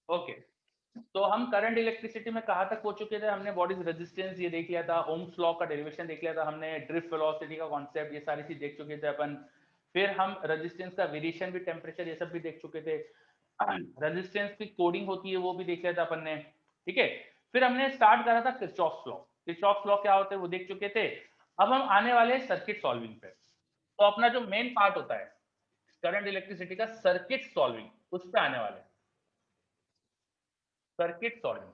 Okay, तो हम current electricity में कहाँ तक पहुंच चुके थे? हमने व्हाट इज रेजिस्टेंस ये देख लिया था, ओम्स लॉ का डेरिवेशन देख लिया था हमने, ड्रिफ्ट वेलोसिटी का कॉन्सेप्ट, ये सारी चीज देख चुके थे अपन। फिर हम रेजिस्टेंस का वेरिएशन भी, टेम्परेचर, ये सब भी देख चुके थे। रेजिस्टेंस की कोडिंग होती है वो भी देख लिया था अपन ने, ठीक है। फिर हमने स्टार्ट करा था किरचॉफ्स लॉ। किरचॉफ्स लॉ क्या होते हैं वो देख चुके थे। अब हम आने वाले हैं सर्किट सॉल्विंग पे। तो अपना जो मेन पार्ट होता है करंट इलेक्ट्रिसिटी का, सर्किट सॉल्विंग, उस पे आने वाले हैं। सर्किट सॉल्विंग,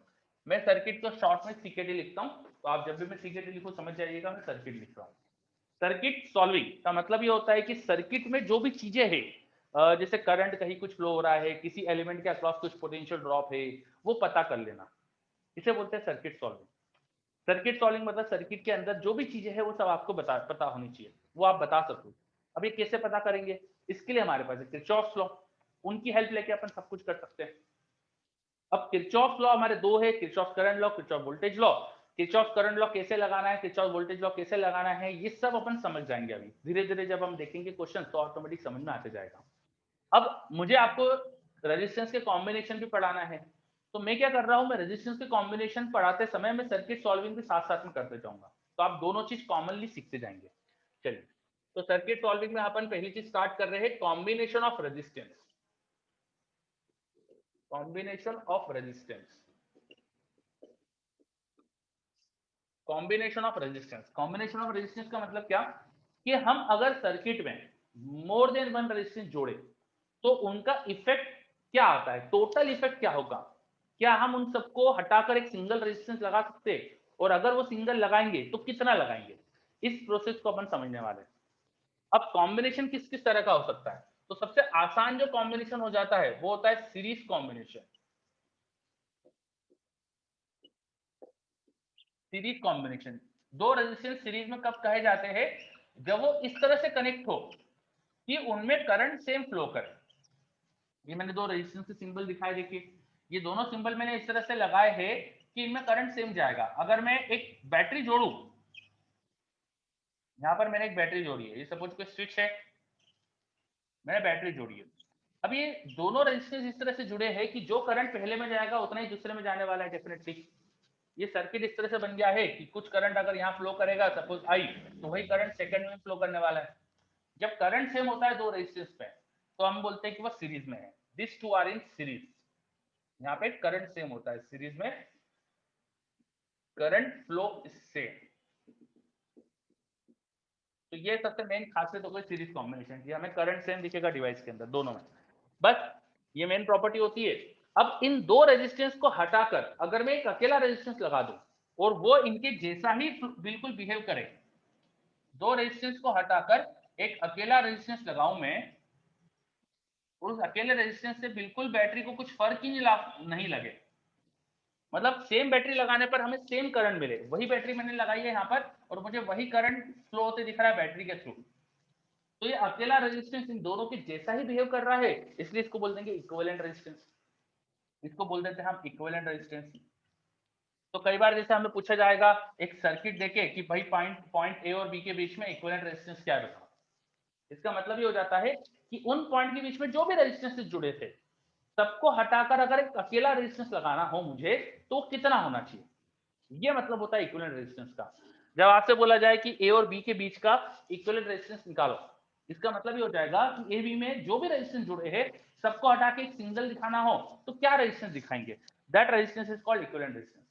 मैं सर्किट को शॉर्ट में सीकेटी लिखता हूं, तो आप जब भी मैं सीकेटी लिखूं समझ जाइएगा मैं सर्किट लिख रहा हूं। सर्किट सॉल्विंग का मतलब ये होता है कि सर्किट में जो भी चीजें हैं, जैसे करंट कहीं कुछ फ्लो हो रहा है, किसी एलिमेंट के अक्रॉस कुछ पोटेंशियल ड्रॉप है, वो पता कर लेना, इसे बोलते हैं सर्किट सॉल्विंग। सर्किट सॉल्विंग मतलब सर्किट के अंदर जो भी चीजें हैं वो सब आपको पता होनी चाहिए, वो आप बता सको। अब ये कैसे पता करेंगे? इसके लिए हमारे पास है किरचॉफ्स लॉ, उनकी हेल्प लेके अपन सब कुछ कर सकते हैं। अब किरचॉफ लॉ हमारे दो है, Kirchhoff current law, Kirchhoff voltage law. Kirchhoff current law कैसे लगाना है, किरचॉफ वोल्टेज लॉ कैसे लगाना है, ये सब अपन समझ जाएंगे अभी धीरे धीरे, जब हम देखेंगे क्वेश्चन तो ऑटोमेटिक समझ में आते जाएगा। अब मुझे आपको रेजिस्टेंस के कॉम्बिनेशन भी पढ़ाना है, तो मैं क्या कर रहा हूं, मैं रेजिस्टेंस के कॉम्बिनेशन पढ़ाते समय मैं सर्किट सॉल्विंग भी साथ साथ में करते जाऊंगा, तो आप दोनों चीज कॉमनली सीखते जाएंगे। चलिए, तो सर्किट सॉल्विंग में अपन पहली चीज स्टार्ट कर रहे हैं, combination of resistance. Combination of resistance, combination of resistance. Combination of resistance का मतलब क्या, कि हम अगर सर्किट में मोर देन वन रेजिस्टेंस जोड़े तो उनका इफेक्ट क्या आता है, टोटल इफेक्ट क्या होगा। क्या हम उन सबको हटाकर एक सिंगल रेजिस्टेंस लगा सकते हैं, और अगर वो सिंगल लगाएंगे तो कितना लगाएंगे, इस प्रोसेस को अपन समझने वाले हैं। अब कॉम्बिनेशन किस किस तरह का हो सकता है, तो सबसे आसान जो कॉम्बिनेशन हो जाता है वो होता है सीरीज कॉम्बिनेशन। सीरीज कॉम्बिनेशन, दो रेजिस्टेंस सीरीज में कब कहे जाते हैं, जब वो इस तरह से कनेक्ट हो कि उनमें करंट सेम फ्लो करे। ये मैंने दो रेजिस्टेंस के सिंबल दिखाए, देखिए ये दोनों सिंबल मैंने इस तरह से लगाए हैं कि इनमें करंट सेम जाएगा। अगर मैं एक बैटरी जोड़ू, यहां पर मैंने एक बैटरी जोड़ी है, ये सपोज कोई स्विच है, मैंने बैटरी जोड़ी है। अब ये दोनों रेजिस्टेंस इस तरह से जुड़े हैं कि जो करंट पहले में जाएगा उतना ही दूसरे में जाने वाला है डेफिनेटली। ये सर्किट इस तरह से बन गया है कि कुछ करंट अगर यहाँ फ्लो करेगा सपोज आई, तो वही करंट सेकंड में फ्लो करने वाला है। जब करंट सेम होता है दो रेजिस्टेंस पे, तो हम बोलते हैं कि वो सीरीज में है, this two are in series. यहाँ पे करंट सेम होता है सीरीज में, करंट फ्लो सेम। तो ये सबसे मेन खासियत हो गई सीरीज कॉम्बिनेशन की, हमें करंट सेम दिखेगा डिवाइस के अंदर दोनों में, बस ये मेन प्रॉपर्टी होती है। अब इन दो रेजिस्टेंस को हटाकर अगर मैं एक अकेला रेजिस्टेंस लगा दूं और वो इनके जैसा ही बिल्कुल बिहेव करे, दो रेजिस्टेंस को हटाकर एक अकेला रेजिस्टेंस लगाऊं मैं, उस अकेले रेजिस्टेंस से बिल्कुल बैटरी को कुछ फर्क ही नहीं लगे, मतलब सेम बैटरी लगाने पर हमें सेम करंट मिले, वही बैटरी मैंने लगाई है यहाँ पर और मुझे वही करंट फ्लो होते दिख रहा है बैटरी के थ्रू, तो ये अकेला रेजिस्टेंस इन दोनों के जैसा ही बिहेव कर रहा है, इसलिए इसको बोल देंगे इक्विवेलेंट रेजिस्टेंस। इसको बोल देते हैं हम इक्विवेलेंट रेजिस्टेंस। तो कई बार जैसे हमें पूछा जाएगा एक सर्किट देके कि भाई पॉइंट पॉइंट ए और बी के बीच में इक्विवेलेंट रेजिस्टेंस क्या है बताओ, इसका मतलब ये हो जाता है कि उन पॉइंट के बीच में जो भी रेजिस्टेंस जुड़े थे सबको हटाकर अगर एक अकेला रेजिस्टेंस लगाना हो मुझे, तो कितना होना चाहिए, ये मतलब होता है इक्विवेलेंट रेजिस्टेंस का। जब आपसे बोला जाए कि ए और बी के बीच का इक्विवेलेंट रेजिस्टेंस निकालो, इसका मतलब ये हो जाएगा कि ए बी में जो भी रेजिस्टेंस जुड़े हैं सबको हटा के एक सिंगल दिखाना हो तो क्या रेजिस्टेंस दिखाएंगे, that resistance is called equivalent resistance.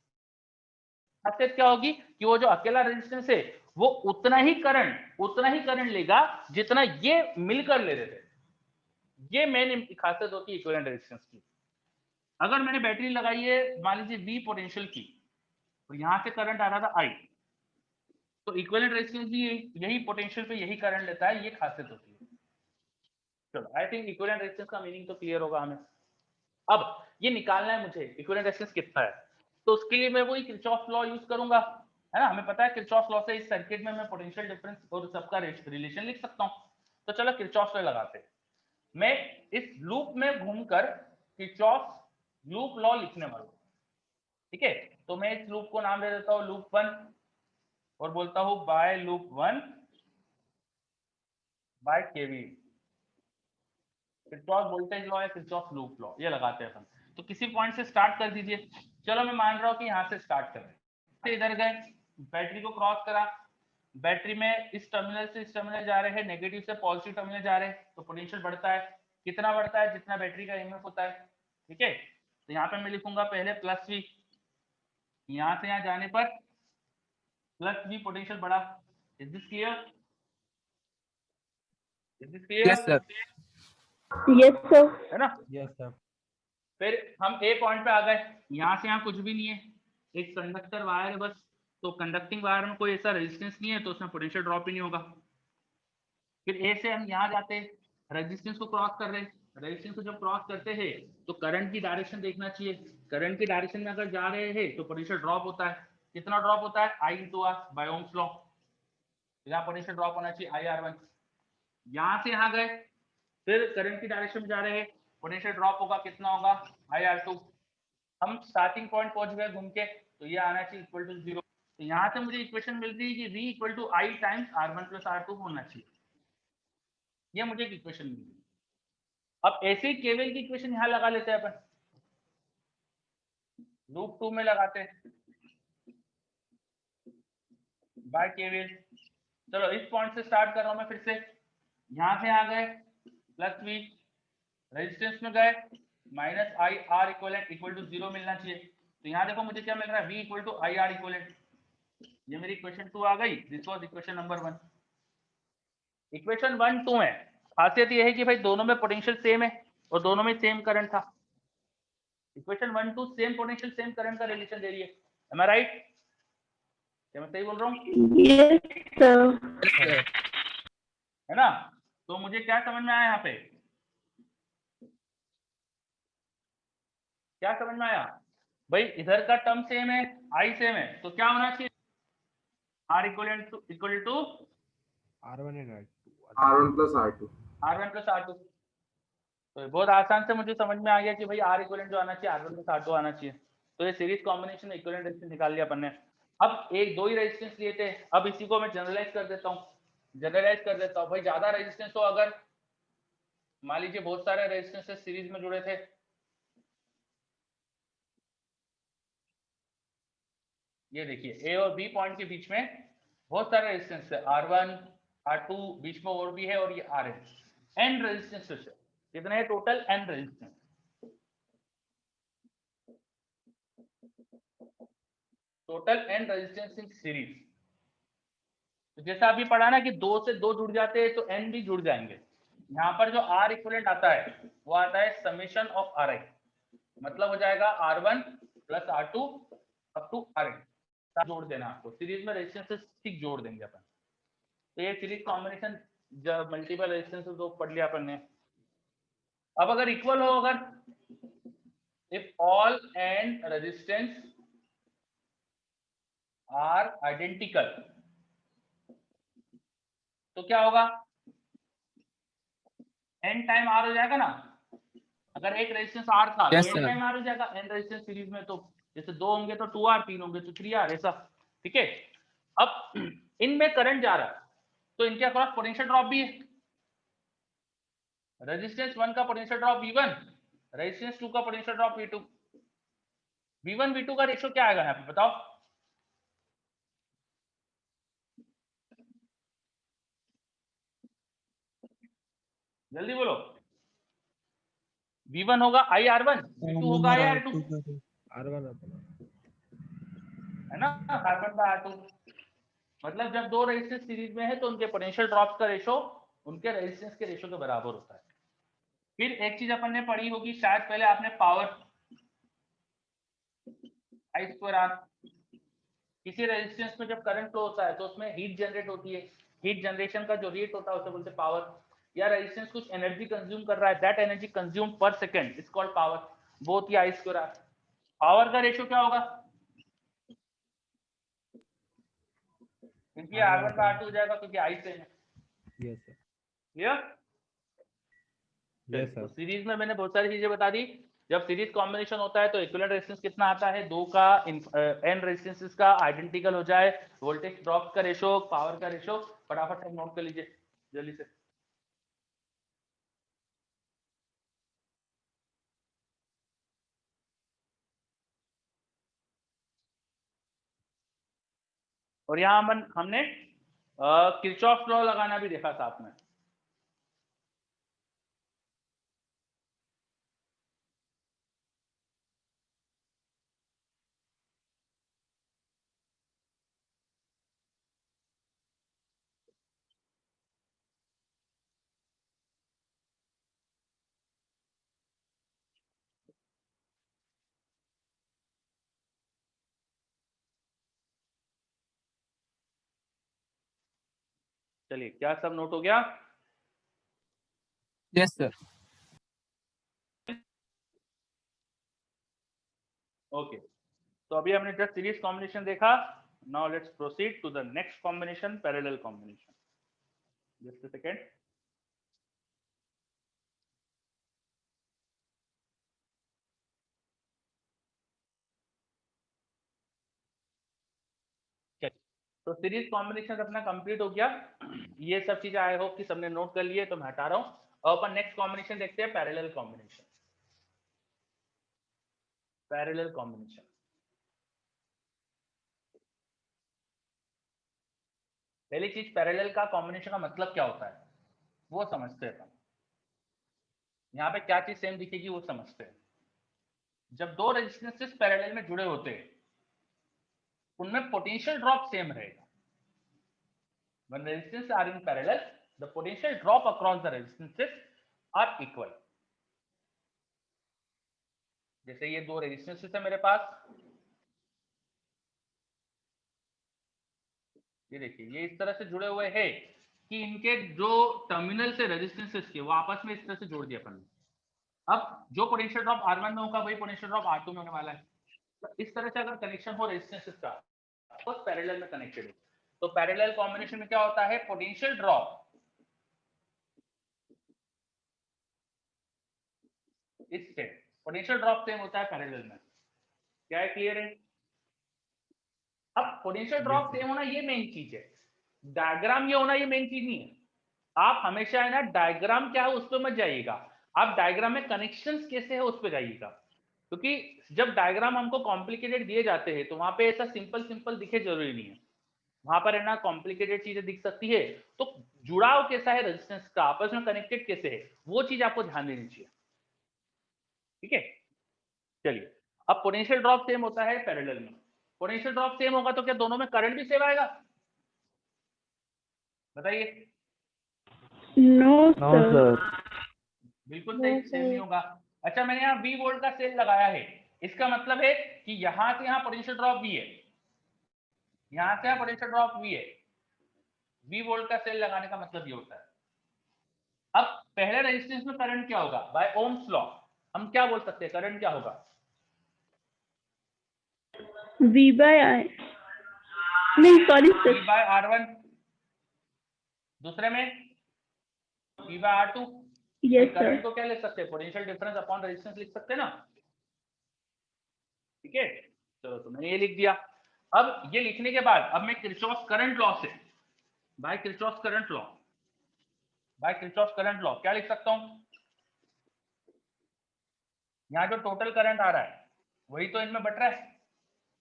खासियत क्या होगी कि वो जो अकेला रेजिस्टेंस है वो उतना ही करंट लेगा जितना ये मिलकर ले रहे थे, ये मेन खासियत होती है इक्विवेलेंट रेजिस्टेंस की। अगर मैंने बैटरी लगाई है मान लीजिए वी पोटेंशियल की, तो यहां से करंट आ रहा था आई, तो इक्विवेलेंट रेजिस्टेंस भी यही पोटेंशियल पे यही करंट लेता है, ये खासियत होती है। चलो आई थिंक इक्विवेलेंट रेजिस्टेंस का मीनिंग तो क्लियर होगा हमें। अब ये निकालना है मुझे इक्विवेलेंट रेजिस्टेंस कितना है, तो उसके लिए मैं वही किरचॉफ लॉ यूज करूंगा, है ना, हमें पता है किरचॉफ लॉ से इस सर्किट में मैं पोटेंशियल डिफरेंस और सबका रिलेशन लिख सकता हूं। तो चलो किरचॉफ लॉ लगाते हैं। मैं इस लूप में घूमकर किरचॉफ लूप लॉ लिखने वाला हूं, ठीक है। तो मैं इस लूप को नाम दे देता हूं लूप 1 और बोलता हूं बाय लूप 1 बाय केवी। किरचॉफ वोल्टेज लॉ है, किरचॉफ लूप लॉ, ये लगाते हैं अपन। तो किसी पॉइंट से स्टार्ट कर दीजिए। चलो मैं मान रहा हूँ कि यहाँ से स्टार्ट कर रहे हैं, इधर गए, बैटरी को क्रॉस करा, बैटरी में इस टर्मिनल से इस टर्मिनल जा रहे हैं, नेगेटिव से पॉजिटिव टर्मिनल जा रहे हैं, तो पोटेंशियल बढ़ता है। कितना बढ़ता है? जितना बैटरी का ईएमएफ होता है। ठीक है, तो यहाँ पे मैं लिखूंगा पहले प्लस वी, यहाँ से यहाँ जाने पर प्लस वी पोटेंशियल बढ़ा। Is this clear? Is this clear? Yes sir. Yes sir. है ना? Yes sir. फिर हम ए पॉइंट पे आ गए, यहाँ से यहाँ कुछ भी नहीं है, एक कंडक्टर वायर है बस, तो कंडक्टिंग वायर में कोई ऐसा रेजिस्टेंस नहीं है, तो उसमें पोटेंशियल ड्रॉप ही नहीं होगा। फिर ए से हम यहाँ जाते हैं, रेजिस्टेंस को क्रॉस कर रहे हैं, रेजिस्टेंस को जब क्रॉस करते हैं तो करंट की डायरेक्शन देखना चाहिए, करंट की डायरेक्शन में अगर जा रहे हैं तो पोटेंशियल ड्रॉप होता है। कितना ड्रॉप होता है? I into R by Ohm's law. यहाँ पोटेंशियल ड्रॉप होना चाहिए आई आर वन। यहाँ से यहाँ गए, फिर करंट की डायरेक्शन में जा रहे हैं, पोटेंशियल ड्रॉप होगा, कितना होगा? I R two. हम स्टार्टिंग पॉइंट पहुंच गए घूम के, तो ये आना चाहिए इक्वल टू 0। तो यहाँ से मुझे इक्वेशन मिल रही है कि V equal to I times R1 plus R2 होना चाहिए। ये मुझे एक इक्वेशन मिल रही है। अब ऐसे ही केवीएल की इक्वेशन यहाँ लगा लेते हैं अपन, लूप 2 में लगाते हैं बाय केवीएल। चलो इस पॉइंट से स्टार्ट कर रहा हूं मैं फिर से, यहाँ से आ गए प्लस वी, रेजिस्टेंस में गए, minus I R equivalent equal to 0 मिलना चाहिए। तो यहाँ देखो मुझे क्या मिल रहा है? V equal to I R equivalent. ये मेरी इक्वेशन 2 आ गई, this was equation number 1। Equation 1 2 है, खासियत ये है कि भाई दोनों में पोटेंशियल सेम है और दोनों में सेम करंट था। Equation 1 2 same potential same current का रिलेशन दे रही है। एम आई राइट? क्या मैं सही बोल रहा हूँ? Yes sir. है ना? तो मुझे क्या समझ में आया यहाँ पे? क्या समझ में आया भाई? इधर का टर्म सेम है, आई सेम है, तो क्या होना चाहिए? R equal to R1 and R1 plus R2। R1 plus R2। तो बहुत आसान से मुझे समझ में आ गया कि भाई R इक्वलेंट जो आना चाहिए R1 प्लस R2 आना चाहिए। तो ये सीरीज कॉम्बिनेशन में इक्विवेलेंट रेजिस्टेंस निकाल लिया अपन ने। अब एक दो ही रेजिस्टेंस लिए थे, अब इसी को मैं जनरलाइज कर देता हूँ, जनरलाइज कर देता हूँ। भाई ज्यादा रेजिस्टेंस हो, अगर मान लीजिए बहुत सारे रेजिस्टेंसेस सीरीज में जुड़े थे, ये देखिए ए और बी पॉइंट के बीच में बहुत सारे रेजिस्टेंस है, R1 R2 बीच में और भी है, और ये R है। एन रेजिस्टेंस कितने हैं total? N resistance. Total N resistance in series. तो जैसा अभी पढ़ा ना कि 2 से 2 जुड़ जाते हैं तो एन भी जुड़ जाएंगे। यहाँ पर जो आर इक्विवेलेंट आता है वो आता है समेशन ऑफ आर आई, मतलब हो जाएगा R1 plus R2 up to Rn। जोड़ देना आपको, सीरीज में रेजिस्टेंस ठीक जोड़ देंगे अपन। तो ये सीरीज कॉम्बिनेशन जब मल्टीपल रेजिस्टेंस तो पढ़ लिया अपन ने। अब अगर इक्वल हो, अगर if all n resistance are identical, तो क्या होगा? एन टाइम आर हो जाएगा ना। अगर एक रेजिस्टेंस आर था तो एन टाइम आर हो जाएगा एन रेजिस्टेंस सीरीज में। तो जैसे 2 होंगे तो 2R, 3 होंगे तो 3R, ऐसा। ठीक है, अब इनमें करंट जा रहा है तो इनके अक्रॉस पोटेंशियल ड्रॉप भी है। रेजिस्टेंस 1 का पोटेंशियल ड्रॉप V1, रेजिस्टेंस 2 का potential drop V2। V1 V2 का रेशियो क्या आएगा यहाँ पे बताओ? जल्दी बोलो। V1 होगा IR1, V2 होगा IR2, है ना? R1 का R2। मतलब जब दो रेजिस्टेंस सीरीज में है तो उनके पोटेंशियल ड्रॉप्स का रेशो उनके रेजिस्टेंस के रेशो के बराबर होता है। फिर एक चीज अपन ने पढ़ी होगी शायद, पहले आपने पावर I2R। किसी रेजिस्टेंस में जब करंट फ्लो होता है तो उसमें हीट जनरेट होती है, हीट जनरेशन का जो रेट होता है उसे बोलते हैं पावर। या रेजिस्टेंस कुछ एनर्जी कंज्यूम कर रहा है, दैट एनर्जी कंज्यूम पर सेकंड इज कॉल्ड पावर, वो होती है I2R। पावर का रेशियो क्या होगा? क्योंकि R1 का R2 हो जाएगा क्योंकि I से है। Yes sir. क्लियर? यस तो सर। सीरीज में मैंने बहुत सारी चीजें बता दी। जब सीरीज कॉम्बिनेशन होता है तो इक्विवेलेंट रेजिस्टेंस कितना आता है? 2 का एन रेजिस्टेंसेस का आइडेंटिकल हो जाए, वोल्टेज ड्रॉप का रेशो, पावर का रेशो, फटाफट से नोट कर लीजिए जल्दी से। और यहाँ हमने किरचॉफ लॉ लगाना भी देखा साथ में। चलिए, क्या सब नोट हो गया? Yes sir. ओके, तो अभी हमने जस्ट सीरीज कॉम्बिनेशन देखा। Now let's proceed to the next combination, parallel combination. Just a second. तो सीरीज कॉम्बिनेशन अपना कंप्लीट हो गया। ये सब चीजें आई होप कि सबने नोट कर लिए, तो मैं हटा रहा हूं। और अपन नेक्स्ट कॉम्बिनेशन देखते हैं, पैरेलल कॉम्बिनेशन। पैरेलल कॉम्बिनेशन, पहली चीज, पैरेलल का कॉम्बिनेशन का मतलब क्या होता है वो समझते हैं अपन। यहाँ पे क्या चीज सेम दिखेगी वो समझते हैं। जब दो रेजिस्टेंसेस पैरेलल में जुड़े होते हैं, उनमें पोटेंशियल ड्रॉप सेम रहेगा। When resistors are in parallel, the potential drop across the resistances are equal. जैसे ये दो रेजिस्टेंसेस है मेरे पास, ये देखिए ये इस तरह से जुड़े हुए हैं कि इनके जो टर्मिनल से रेजिस्टेंसेस के वो आपस में इस तरह से जोड़ दिए अपन ने। अब जो पोटेंशियल ड्रॉप R1 में होगा वही पोटेंशियल ड्रॉप R2 में होने वाला है। तो इस तरह से अगर कनेक्शन हो रेजिस्टेंसेस का, तो पैरेलल में कनेक्टेड है। तो पैरेलल कॉम्बिनेशन में क्या होता है, पोटेंशियल ड्रॉप इस सेम, पोटेंशियल ड्रॉप सेम होता है पैरेलल में। क्या है, क्लियर है? अब पोटेंशियल ड्रॉप सेम होना ये मेन चीज है, डायग्राम ये होना ये मेन चीज नहीं है। आप हमेशा है ना, डायग्राम क्या है उस पर मत जाइएगा, आप डायग्राम में कनेक्शंस कैसे है उस पर जाइएगा। क्योंकि जब डायग्राम हमको कॉम्प्लिकेटेड दिए जाते हैं तो वहां पे ऐसा सिंपल सिंपल दिखे जरूरी नहीं है, वहां पर है ना कॉम्प्लिकेटेड चीजें दिख सकती है। तो जुड़ाव कैसा है रेजिस्टेंस का, आपस में कनेक्टेड कैसे है, वो चीज आपको ध्यान देनी चाहिए। ठीक है, चलिए। अब पोटेंशियल ड्रॉप सेम होता है पैरेलल में। पोटेंशियल ड्रॉप सेम होगा तो क्या दोनों में करंट भी सेम आएगा? बताइए। No, no sir. सर। बिल्कुल सही, सेम नहीं होगा। अच्छा, मैंने यहाँ V वोल्ट का सेल लगाया है, इसका मतलब है कि यहां से यहाँ पोटेंशियल ड्रॉप V है, यहां से यहाँ पोटेंशियल ड्रॉप V है। V वोल्ट का सेल लगाने का मतलब ये होता है। अब पहले रेजिस्टेंस में करंट क्या होगा, बाय ओम्स लॉ हम क्या बोल सकते हैं, करंट क्या होगा? V by I. नहीं, sorry, sir. V by R1, दूसरे में V by R2। Yes, current sir. को क्या लिख सकते हैं, पोटेंशियल डिफरेंस अपॉन रेजिस्टेंस लिख सकते हैं ना। ठीक है, चलो तो मैंने ये लिख दिया। अब ये लिखने के बाद अब मैं किरचॉफ करंट लॉ से, by Kirchhoff current law, by Kirchhoff current law क्या लिख सकता हूं, यहाँ जो टोटल करंट आ रहा है वही तो इनमें बट रहा है,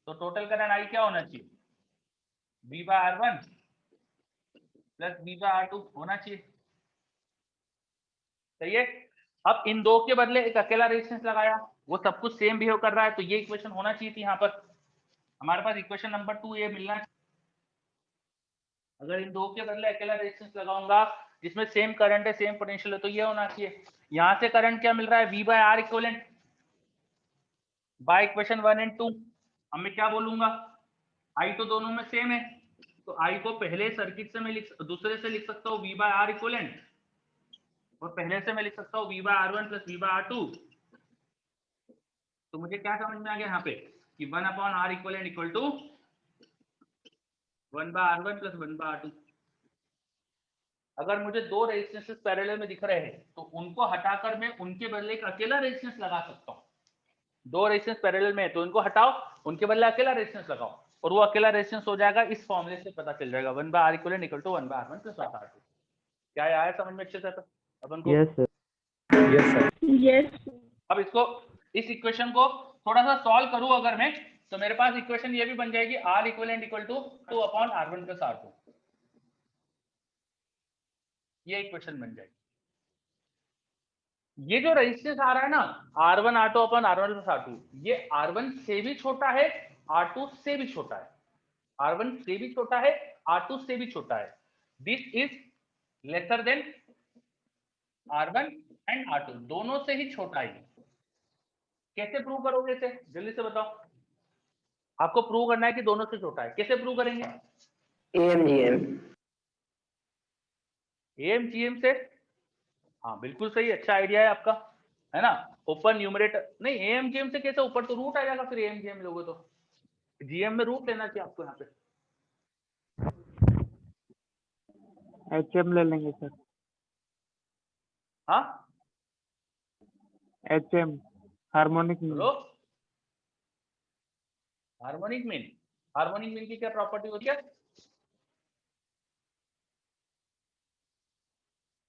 तो टोटल करंट आई क्या होना चाहिए, V by R1 plus V by R2 होना चाहिए। सही है। अब इन दो के बदले एक अकेला रेजिस्टेंस लगाया, वो सब कुछ सेम बिहेव कर रहा है, तो ये इक्वेशन होना चाहिए थी। यहाँ पर हमारे पास इक्वेशन नंबर 2 ये मिलना चाहिए। अगर इन दो के बदले अकेला रेजिस्टेंस लगाऊंगा जिसमें सेम करंट है सेम पोटेंशियल है, तो ये होना चाहिए। यहां से करंट क्या मिल रहा है, V by R equivalent by equation 1 and 2। अब मैं क्या बोलूंगा, I तो दोनों में सेम है, तो I को पहले सर्किट से मैं दूसरे से लिख सकता हूँ V by R इक्विवेलेंट, और पहले से मैं लिख सकता हूँ V by R1 plus V by R2। तो मुझे क्या समझ में आ गया यहाँ पे कि 1 upon R equivalent equal to 1 by R1 plus 1 by R2। अगर मुझे दो रेजिस्टेंसेस पैरेलल में दिख रहे हैं तो उनको हटाकर मैं उनके बदले एक अकेला रेजिस्टेंस लगा सकता हूँ। दो रेजिस्टेंस पैरेलल में है तो इनको हटाओ, उनके बदले अकेला रेजिस्टेंस लगाओ, और वो अकेला रेजिस्टेंस हो जाएगा, इस फॉर्मूले से पता चल जाएगा 1 by R equivalent equal to 1 by R1 plus 1 by R2। क्या आया समझ में अच्छे से अपन को? Yes sir. Yes sir. Yes. अब इसको, इस इक्वेशन को थोड़ा सा सॉल्व करूं अगर मैं, तो मेरे पास इक्वेशन ये भी बन जाएगी R equivalent equal to 2/R1 plus R2, ये इक्वेशन बन जाएगी। ये जो रेजिस्टेंस आ रहा है ना R1 R2 upon R1 plus R2, ये R1 से भी छोटा है, R2 से भी छोटा है, R1 से भी छोटा है, R2 से भी छोटा है। This is lesser than R1 and R2, दोनों से ही छोटा है। कैसे प्रूव करोगे इसे, जल्दी से बताओ। आपको प्रूव करना है कि दोनों से छोटा है, कैसे प्रूव करेंगे? AMGM से। हाँ बिल्कुल सही, अच्छा आइडिया है आपका, है ना। ओपन न्यूमरेटर नहीं, AMGM से कैसे, ऊपर तो रूट आ जाएगा, फिर AMGM लोगे तो GM में रूट लेना चाहिए आपको यहाँ पे। HM ले लेंगे सर। हाँ HM हार्मोनिक मीन। बोलो। हार्मोनिक मीन, हार्मोनिक मीन की क्या प्रॉपर्टी होती है?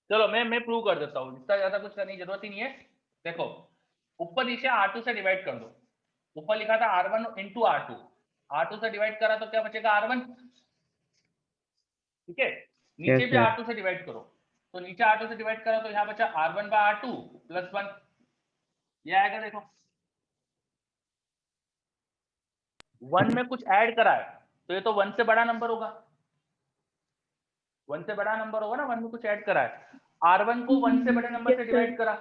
चलो मैं प्रूव कर देता हूँ, इतना ज्यादा कुछ करने की जरूरत ही नहीं है। देखो ऊपर नीचे R2 से डिवाइड कर दो, ऊपर लिखा था R1 इंटू R2, R2 से डिवाइड करा तो क्या बचेगा R1, ठीक है। नीचे Yes, भी sir. R2 से डिवाइड करो, तो नीचे R2 से डिवाइड करा तो यहाँ बचा R1 बाय R2 प्लस 1, ये आएगा। देखो 1 में कुछ ऐड करा है तो ये तो 1 से बड़ा नंबर होगा, 1 से बड़ा नंबर होगा ना, 1 में कुछ ऐड करा है। R1 को 1 से बड़े नंबर से Yes, डिवाइड sir. करा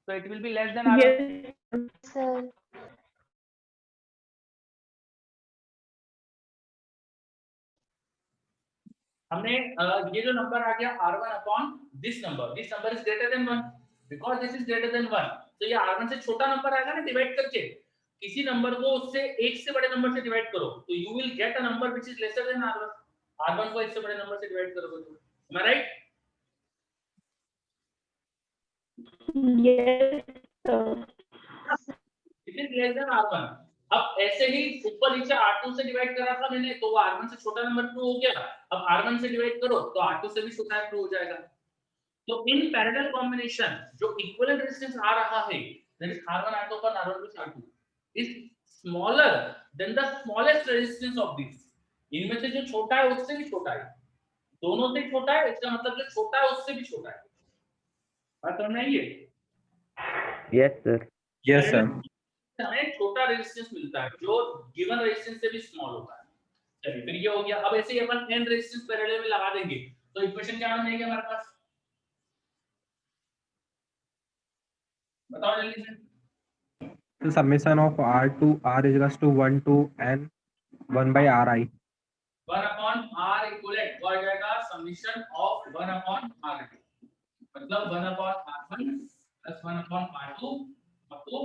तो it will be less than R1। Yes, sir. हमने ये जो नंबर आ गया R1 upon this number is greater than 1, because this is greater than 1, तो ये R1 से छोटा नंबर आएगा ना, डिवाइड करके किसी नंबर को उससे एक से बड़े नंबर से डिवाइड करो तो you will get a number which is lesser than R1। R1 को एक से बड़े नंबर से डिवाइड करोगे तो, am I right? Yes, sir. It is less than R1। अब ऐसे ही ऊपर नीचे R2 से डिवाइड करा था मैंने, तो वो R1 से छोटा नंबर प्रूव हो गया। अब R1 से डिवाइड करो तो R2 से भी छोटा प्रूव हो जाएगा। तो इन पैरेलल कॉम्बिनेशन जो इक्विवेलेंट रेजिस्टेंस आ रहा है, दैट इज R1 R2 पर R1 plus R2 is smaller than the smallest resistance of this. इनमें से जो छोटा है उससे भी छोटा है, दोनों से छोटा है, इसका मतलब जो छोटा है उससे भी छोटा है। बात समझ में आई है? Yes, sir. Yes, sir. हमें छोटा रेजिस्टेंस मिलता है जो गिवन रेजिस्टेंस से भी स्मॉल होता है। चलिए फिर ये हो गया। अब ऐसे ही अपन n रेजिस्टेंस पैरेलल में लगा देंगे तो इक्वेशन क्या बनेगी हमारे पास, बताओ जल्दी से। The summation of R to R is equals to 1 to N 1 by Ri. 1 upon R equivalent हो जाएगा समेशन ऑफ 1 upon R, मतलब 1 upon R1 plus 1 upon R2 up to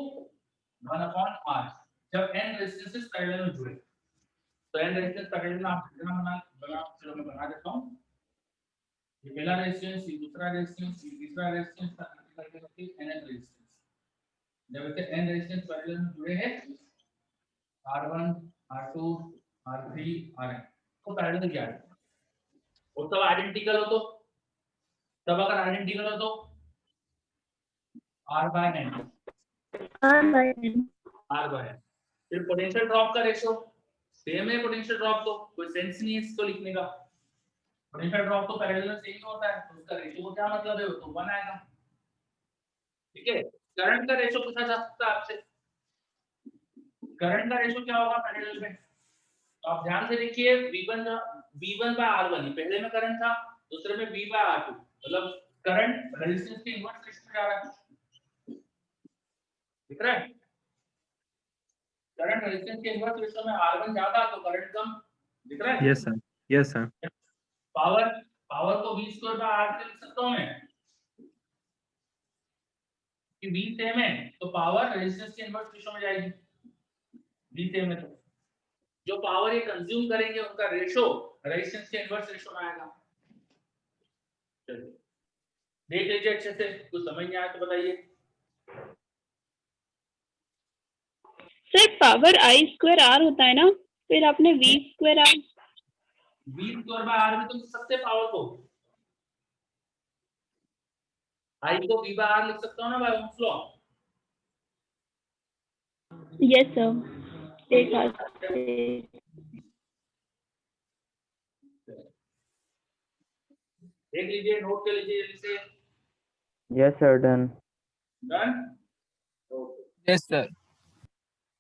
1 upon R, जब n रेजिस्टेंसेस पैरेलल में जुड़े। तो n resistance parallel में आप कितना बना, चलो मैं बना देता हूं। ये पहला रेजिस्टेंस, ये दूसरा रेजिस्टेंस, ये तीसरा रेजिस्टेंस करके होती है n रेजिस्टेंस। जब इसे n रेजिस्टेंस पैरेलल में जुड़े हैं R1 R2 R3 Rn तो पैरेलल क्या है, वो सब आइडेंटिकल हो तो, तब अगर आइडेंटिकल हो तो R by n, R by N. R by n। फिर पोटेंशियल ड्रॉप का रेशो सेम है, पोटेंशियल ड्रॉप तो कोई सेंस नहीं है इसको लिखने का, पोटेंशियल ड्रॉप तो पैरेलल में सेम होता है, तो उसका रेशो को क्या मतलब है, वो तो 1 आएगा। ठीक है। करंट का रेशो पूछा जा सकता है आपसे, करंट का रेशो क्या होगा पैरेलल में, तो आप ध्यान से देखिए V1 by R1, पहले में करंट था, दूसरे में V by R2, मतलब करंट रेजिस्टेंस के इनवर्स रेशो में जा रहा है, दिख रहा है। करंट रेजिस्टेंस के इनवर्स रेशो में R1 ज्यादा तो करंट कम, दिख रहा है। Yes, sir. Yes, sir. Power को V स्क्वायर बाय R से लिख सकता हूं मैं कि V सेम है तो पावर रेजिस्टेंस के इनवर्स रेशो में जाएगी, V सेम है तो जो पावर ये कंज्यूम करेंगे उनका रेशो रेजिस्टेंस के इनवर्स रेशो में आएगा। चलिए देख लीजिए अच्छे से, कुछ समझ नहीं आया तो बताइए। Sir power I square R होता है ना, फिर आपने V square R। V square by R में तुम सबसे पावर को I को V बाय R लिख सकता हूं ना by Ohm's law. Yes, sir. देखा देख लीजिए, नोट कर लीजिए जल्दी से। Yes, sir. Done. Done. Yes sir.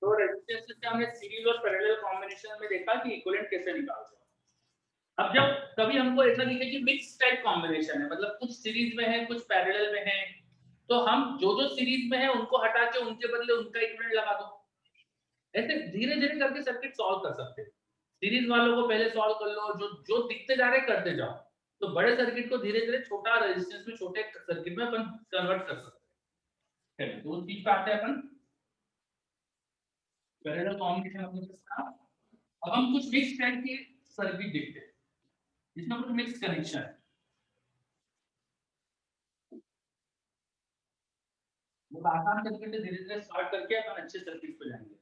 तो रेजिस्टेंस से हमने सीरीज और पैरेलल कॉम्बिनेशन में देखा कि इक्विवेलेंट कैसे निकालते हैं। अब जब कभी हमको ऐसा दिखे कि मिक्स टाइप कॉम्बिनेशन है, मतलब कुछ सीरीज में है कुछ पैरेलल में है, तो हम जो जो सीरीज में है उनको हटा के उनके बदले उनका इक्विवेलेंट लगा दो। ऐसे धीरे धीरे करके सर्किट सॉल्व कर सकते हैं। सीरीज वालों को पहले सॉल्व कर लो, जो जो दिखते जा रहे करते जाओ, तो बड़े सर्किट को धीरे धीरे छोटा रेजिस्टेंस में छोटे सर्किट में अपन कन्वर्ट कर सकते हैं। दो चीज पे आते हैं अपन, पैरेलल कॉम्बिनेशन अपने साथ। अब हम कुछ मिक्स टाइप के सर्किट देखते हैं जिसमें कुछ मिक्स कनेक्शन है। वो आसान सर्किट से धीरे धीरे स्टार्ट करके अपन अच्छे सर्किट पे जाएंगे।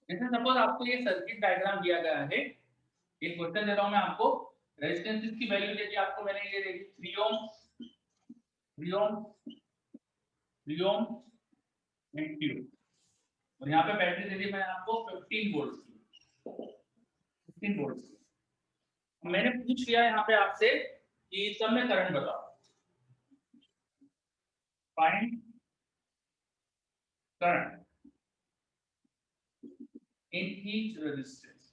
जैसे सपोज आपको ये सर्किट डायग्राम दिया गया है, एक क्वेश्चन दे रहा हूं मैं आपको, रेजिस्टेंस की वैल्यू देखिए आपको मैंने ये दे दी 3 ओम 3 ओम 3 ओम एंड 2, और यहाँ पे बैटरी दे दी मैंने आपको 15 वोल्ट की, 15 वोल्ट की। मैंने पूछ लिया यहाँ पे आपसे कि सब में करंट बताओ, find current in each resistance.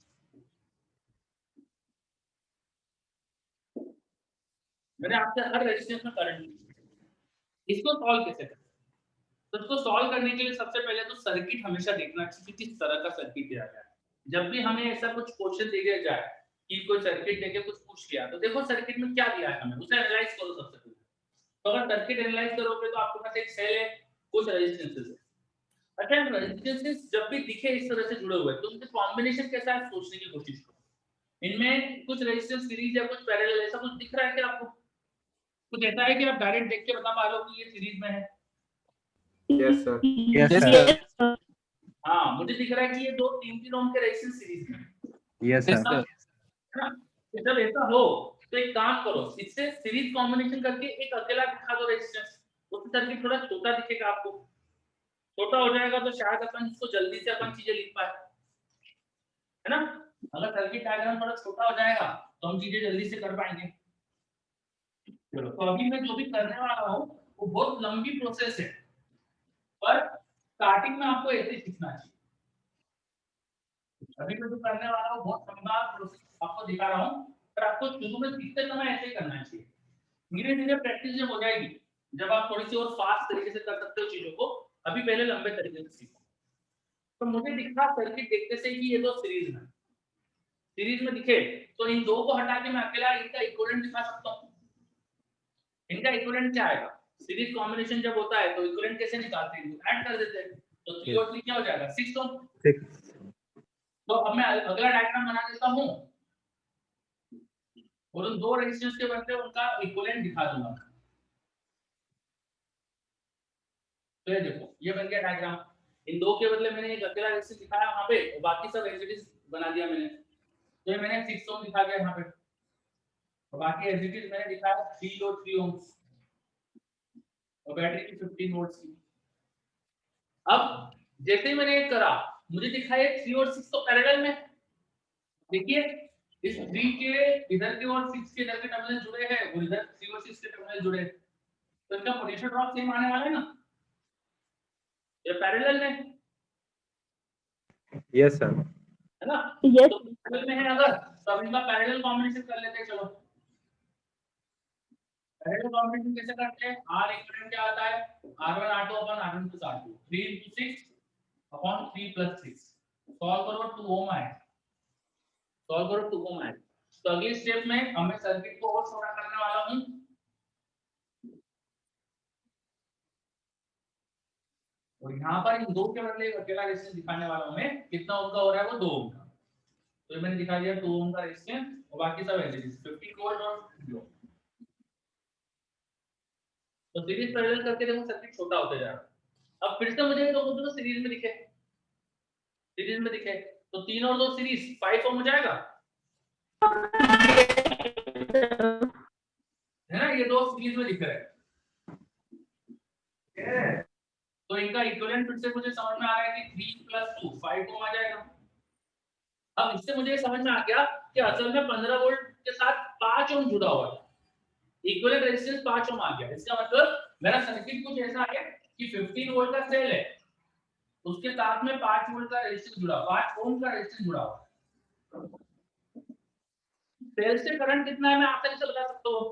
मैंने आपसे हर रेजिस्टेंस में करंट, इसको सॉल्व कैसे करें? तो इसको सॉल्व करने के लिए सबसे पहले तो सर्किट हमेशा देखना चाहिए कि किस तरह का सर्किट दिया गया है। जब भी हमें ऐसा कुछ क्वेश्चन दिया जाए कि कोई सर्किट देके कुछ पूछ लिया, तो देखो सर्किट में क्या दिया है हमें, उसे एनालाइज करो सबसे पहले। तो अगर सर्किट एनालाइज करोगे तो आपके पास एक सेल है, कुछ रेजिस्टेंसेस है। अच्छा, रेजिस्टेंसेस जब भी दिखे इस तरह से जुड़े हुए तो उनका कॉम्बिनेशन कैसा है सोचने की कोशिश करो। इनमें कुछ रेजिस्टेंस सीरीज या कुछ पैरेलल, ऐसा कुछ दिख रहा है क्या आपको? कुछ ऐसा है कि आप डायरेक्ट देख के बता पा रहे हो कि ये सीरीज में है? Yes, sir. Yes, Yes, sir. sir. हाँ, मुझे दिख रहा है कि ये दो 3-3 ओम के रेजिस्टेंस सीरीज में है। Yes, Yes, sir. sir. है ना? तो जब ऐसा हो तो एक काम करो, इससे सीरीज कॉम्बिनेशन करके एक अकेला दिखा दो रेजिस्टेंस, उससे सर्किट थोड़ा छोटा दिखेगा आपको। छोटा हो जाएगा तो शायद अपन इसको जल्दी से अपन चीजें लिख पाए, है ना? अगर सर्किट डायग्राम थोड़ा छोटा हो जाएगा तो हम चीजें जल्दी से कर पाएंगे। चलो, तो अभी मैं जो भी करने वाला हूँ वो बहुत लंबी प्रोसेस है, पर स्टार्टिंग में आपको ऐसे सीखना चाहिए। अभी मैं जो करने वाला हूँ बहुत लंबा प्रोसेस आपको दिखा रहा हूँ, पर आपको शुरू में सीखते समय ऐसे ही करना चाहिए। धीरे धीरे प्रैक्टिस जब हो जाएगी, जब आप थोड़ी सी और फास्ट तरीके से कर सकते हो चीजों को, अभी पहले लंबे तरीके से सीखो। तो मुझे दिखा सर्किट देखते से कि ये दो सीरीज में, सीरीज में दिखे तो इन दो को हटा के मैं अकेला इनका इक्विवेलेंट दिखा सकता हूँ। इनका इक्विवेलेंट क्या आएगा? सीरीज कॉम्बिनेशन जब होता है तो इक्विवेलेंट कैसे निकालते हैं? ऐड कर देते हैं, तो 3 और 3 क्या हो जाएगा? 6 ओम। 6. तो अब मैं अगला डायग्राम बना देता हूँ और उन दो रेजिस्टेंस के बदले उनका इक्विवेलेंट दिखा दूंगा। तो ये देखो, ये बन गया डायग्राम। इन दो के बदले मैंने एक अकेला रेजिस्टेंस दिखाया वहां पे, और बाकी सब एज इट इज बना दिया मैंने। तो ये मैंने 6 ओम दिखा दिया यहाँ पे, और बाकी एज इट इज मैंने दिखाया 3 और 3 ओम, और बैटरी की 15 वोल्ट्स की। अब जैसे ही मैंने ये करा, मुझे दिखा ये 3 और 6 तो पैरेलल में। देखिए, इस 3 के इधर के और 6 के इधर के टर्मिनल जुड़े हैं, और इधर 3 और 6 के टर्मिनल जुड़े हैं, तो इनका पोटेंशियल ड्रॉप सेम आने वाला है ना? ये पैरेलल में Yes, sir. है ना? Yes. तो पैरेलल में है अगर, तो अब इनका पैरेलल कॉम्बिनेशन कर लेते हैं। चलो, पैरेलल कॉम्बिनेशन कैसे करते हैं? R इक्विवेलेंट क्या आता है? R1 R2 अपन R1 plus R2, 3 into 6 upon 3 plus 6। Solve करो 2 ओम आए, सॉल्व करो 2 ओम आए। तो अगले स्टेप में हमें सर्किट को और छोटा करने वाला हूं, और यहाँ पर इन दो के बदले एक अकेला रेजिस्टेंस दिखाने वाला हूं मैं। कितना ओम का हो रहा है? वो 2 ओम का। तो ये मैंने दिखा दिया 2 ओम का रेजिस्टेंस, और बाकी सब ऐसे ही 50 वोल्ट और 50 ओम। तो सीरीज पैरेलल करके देखो सर्किट छोटा होते जा रहा है। अब फिर से मुझे तो सीरीज में दिखे, तो 3 और 2 सीरीज 5 ओम हो जाएगा, है ना? ये 2 सीरीज में दिख रहे हैं, तो इनका इक्विवेलेंट फिर से मुझे समझ में आ रहा है कि 3 + 2 5 ओम आ जाएगा। अब इससे मुझे समझ में आ गया कि असल में 15 वोल्ट के साथ 5 ओम जुड़ा हुआ है, इक्विवेलेंट रेजिस्टेंस 5 ओम आ गया। इसका मतलब मेरा सर्किट कुछ ऐसा है कि 15 वोल्ट का सेल है, उसके साथ में 5 वोल्ट का रेजिस्टेंस जुड़ा, 5 ओम का रेजिस्टेंस जुड़ा हुआ है। सेल से करंट कितना है मैं आसानी से बता सकता हूं,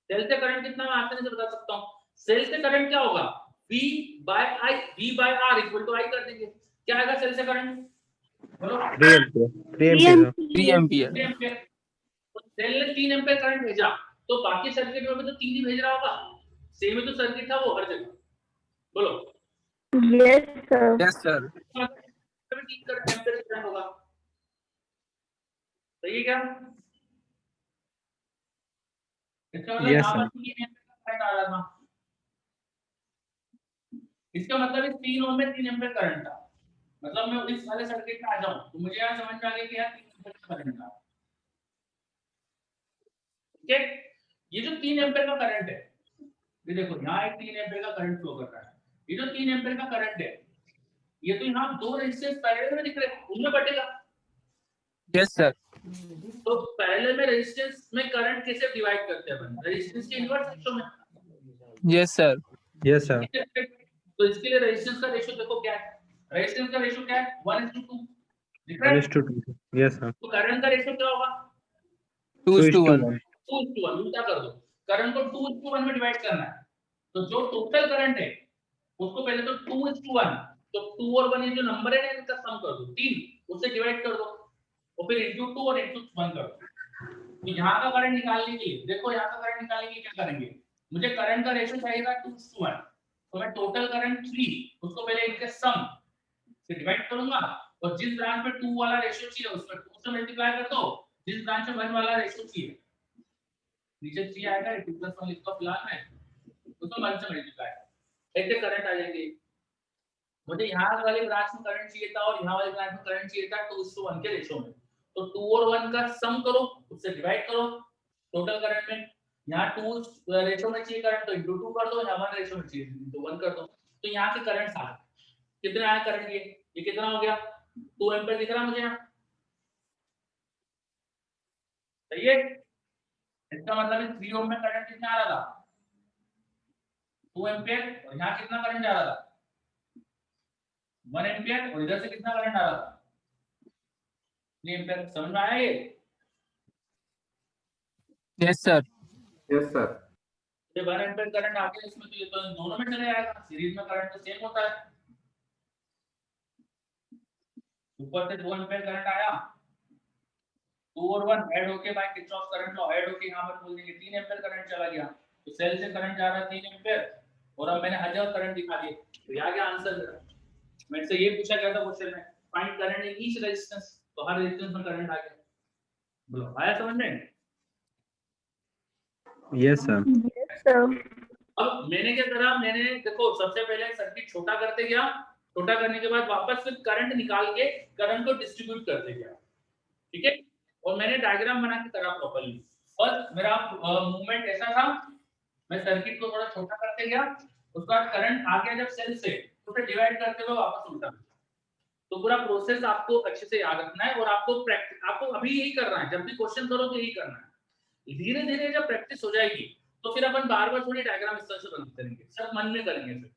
सेल से करंट कितना मैं आसानी से बता सकता हूं। सेल से करंट क्या होगा, V by I, V by R equal to I कर देंगे। क्या आएगा सेल से करंट, बोलो? 3 एम्पीयर 3 एम्पीयर 3 एम्पियर। 3 एम्पीयर। तो सेल ने 3 एम्पीयर करंट भेजा, तो बाकी सर्किट में भी तो 3 ही भेज रहा होगा, सेम ही तो सर्किट था वो हर जगह, बोलो? Yes, sir. Yes, sir. 3 ampere current होगा, सही है क्या? इसका मतलब Yes, यहाँ sir. पर 3 एम्पीयर का करंट आ रहा था, इसका मतलब इस 3 ओम में 3 एम्पीयर करंट था। मतलब मैं इस वाले सर्किट में आ जाऊं तो मुझे यहाँ समझ में आ गया कि यार 3 एम्पीयर का करंट था, ठीक है? ये जो 3 एम्पीयर का करंट है, ये देखो यहाँ एक 3 एम्पीयर का करंट फ्लो कर रहा है, ये जो 3 एम्पीयर का करंट है, ये तो यहाँ 2 रेजिस्टेंस पैरेलल में दिख रहे हैं, उनमें बटेगा। Yes, sir. तो पैरेलल में रेजिस्टेंस में करंट कैसे डिवाइड करते हैं अपन, रेजिस्टेंस के इनवर्स रेशियो में। Yes, sir. Yes, sir. तो इसके लिए रेजिस्टेंस का रेशियो देखो क्या है, रेजिस्टेंस का रेशियो क्या है, 1:2 दिख रहा है? 1:2. Yes, sir. तो करंट का रेशियो क्या होगा, 2:1. 2:1। उल्टा कर दो, करंट को 2:1 में डिवाइड करना है, तो जो टोटल करंट है उसको पहले तो 2:1, तो 2 और 1 ये जो नंबर है ना इनका सम कर दो, 3 उससे डिवाइड कर दो, और फिर इनटू 2 और इनटू 1 कर दो। तो यहाँ का करंट निकालने के लिए देखो, यहाँ का करंट निकालने के लिए क्या करेंगे, मुझे करंट का रेशियो चाहिएगा 2:1, तो मैं टोटल करंट 3 उसको पहले इनके सम से डिवाइड करूंगा, और जिस ब्रांच में 2 वाला रेशियो चाहिए उसमें 2 से मल्टीप्लाई कर दो, जिस ब्रांच में 1 वाला रेशियो चाहिए नीचे 3 आएगा, 2+1 लिखता हूं फिलहाल में, उसको 1 से मल्टीप्लाई, ऐसे करंट आ जाएंगे। मुझे यहाँ वाले ब्रांच में करंट चाहिए था और यहाँ वाले ब्रांच में करंट चाहिए था 2:1 के रेशियो में, तो 2 और 1 का सम करो, उससे डिवाइड करो टोटल करंट में। यहाँ 2 रेशियो में चाहिए करंट तो इनटू 2 कर दो, यहाँ 1 रेशियो में चाहिए तो 1 कर दो। तो यहाँ के करंट आ कितने आया करंट, ये कितना हो गया, 2 एम्पीयर दिख रहा मुझे यहाँ, सही है? इसका मतलब 3 ओम में करंट कितना आ रहा था, 2 एम्पीयर, और यहाँ कितना करंट जा रहा था, 1 एम्पीयर, और इधर से कितना करंट आ रहा था, 3 एम्पीयर। समझ में आया ये? Yes, sir. Yes, sir. ये 1 एम्पीयर करंट आ गया इसमें, तो ये तो दोनों में चले जाएगा, सीरीज में करंट तो सेम होता है। ऊपर से 2 एम्पीयर करंट आया, 2 और 1 ऐड होके by Kirchhoff current law add होके यहां पर बोल देंगे 3 एम्पीयर करंट चला गया, तो सेल से करंट जा रहा है 3 एम्पीयर, और अब मैंने हर जगह करंट दिखा दिए, तो ये आ गया आंसर मेरा। मेरे से ये पूछा गया था क्वेश्चन में, find current in each resistance, तो हर रेजिस्टेंस में करंट आ गया। बोलो आया समझ में? Yes, sir. Yes, sir. अब मैंने क्या करा, मैंने देखो सबसे पहले सर्किट छोटा करते गया, छोटा करने के बाद वापस फिर करंट निकाल के करंट को डिस्ट्रीब्यूट करते गया, ठीक है? और मैंने डायग्राम बना के करा प्रॉपर्ली। फर्स्ट मेरा मूवमेंट ऐसा था, मैं सर्किट को थोड़ा छोटा करते गया, उसके बाद करंट आ गया जब सेल से, तो फिर डिवाइड करते हुए वापस उल्टा। तो पूरा प्रोसेस आपको अच्छे से याद रखना है, और आपको अभी यही करना है, जब भी क्वेश्चन करो तो यही करना है। धीरे धीरे जब प्रैक्टिस हो जाएगी तो फिर अपन बार बार थोड़ी डायग्राम इस तरह से बनते रहेंगे, सब मन में करेंगे, फिर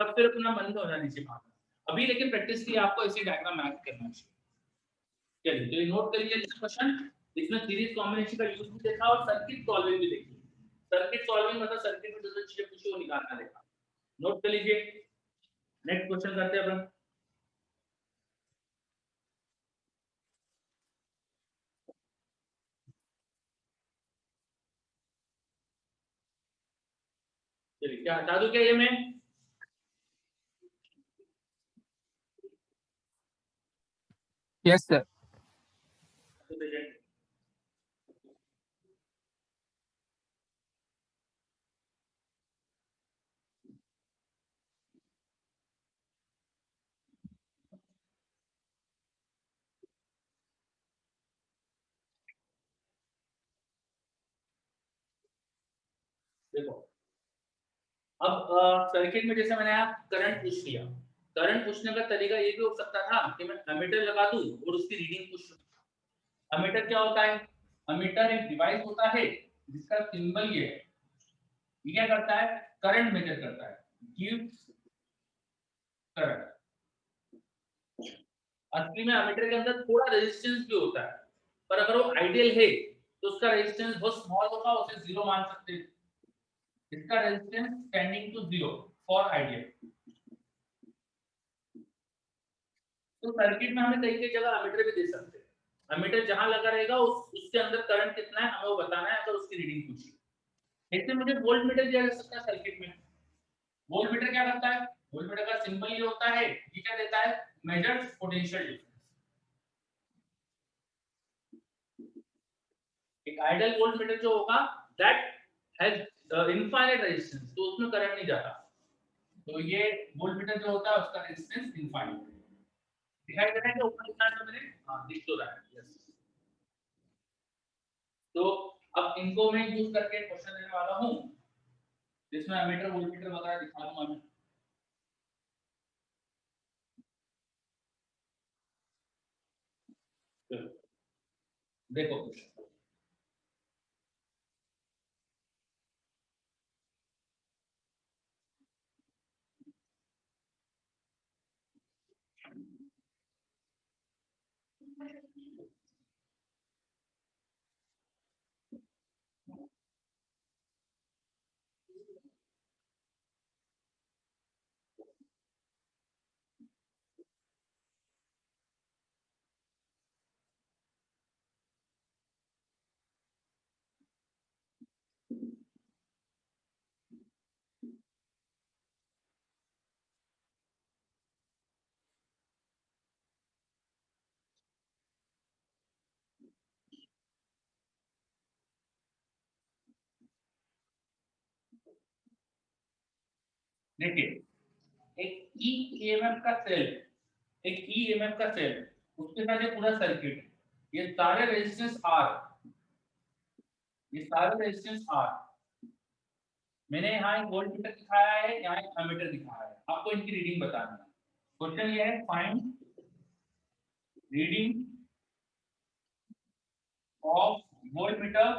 सब फिर अपना मन में हो जानी चाहिए बात। अभी लेकिन प्रैक्टिस के लिए आपको ऐसी डायग्राम बना के करना चाहिए। चलिए तो ये नोट कर लीजिए क्वेश्चन, इसमें सीरीज कॉम्बिनेशन का यूज भी देखा और सर्किट सॉल्विंग भी देखी। सर्किट सॉल्विंग मतलब सर्किट में जो चीजें पूछी वो निकालना देखा, नोट कर लीजिए। नेक्स्ट क्वेश्चन करते हैं अपन। चलिए क्या हटा दूं क्या ये मैं? Yes, sir. देखो अब सर्किट में जैसे मैंने आप करंट पुश किया, करंट पूछने का तरीका ये भी हो सकता था कि मैं एमीटर लगा दूं और उसकी रीडिंग पूछ लूं। एमीटर क्या होता है? एमीटर एक डिवाइस होता है जिसका सिंबल ये है। ये क्या करता है? करंट मेजर करता है, गिव्स करंट। असली में एमीटर के अंदर थोड़ा रेजिस्टेंस भी होता है, पर अगर वो आइडियल है तो उसका रेजिस्टेंस बहुत स्मॉल होगा, उसे जीरो मान सकते हैं। इसका resistance tending to zero for ideal. तो सर्किट में हमें कई कई जगह एमीटर भी दे सकते हैं। एमीटर जहां लगा रहेगा उसके अंदर करंट कितना है हमें वो बताना है, अगर उसकी रीडिंग पूछी। इससे मुझे वोल्ट मीटर दिया जा सकता है सर्किट में। वोल्ट मीटर क्या करता है? वोल्ट मीटर का सिंबल ये होता है, ये क्या देता है? Measures potential difference. एक आइडियल वोल्ट मीटर जो होगा दैट हैज इनफाइनाइट रेजिस्टेंस, तो उसमें करंट नहीं जाता। तो ये वोल्ट मीटर जो होता है उसका रेजिस्टेंस इनफाइनाइट दिखाई दे रहा है कि ऊपर लिखा है मेरे? हां दिख तो रहा है, यस। तो अब इनको मैं यूज करके क्वेश्चन देने वाला हूं जिसमें एमीटर वोल्टमीटर वगैरह दिखा दूंगा मैं। देखो क्वेश्चन, देखिए एक ईएमएफ का सेल, एक ईएमएफ का सेल, उसके साथ ये पूरा सर्किट, ये सारे रेजिस्टेंस आर, ये सारे रेजिस्टेंस आर। मैंने यहाँ एक वोल्ट मीटर दिखाया है, यहाँ एक एमीटर दिखाया है, आपको इनकी रीडिंग बतानी है। क्वेश्चन ये है find reading of volt meter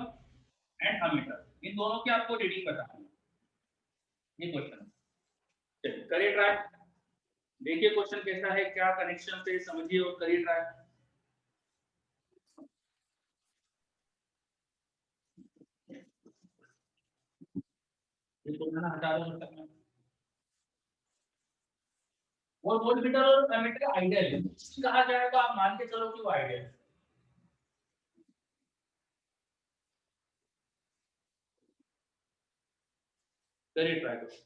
and ammeter, इन दोनों की आपको रीडिंग बतानी है। ये क्वेश्चन चलिए करिए ट्राई। देखिए क्वेश्चन कैसा है, क्या कनेक्शन से समझिए और करिए ट्राई। ये तो मैंने हटा दो तक में। और वोल्ट मीटर और एमीटर आइडियल है, कहा जाए तो आप मान के चलो कि वो आइडियल है। करिए ट्राई करो।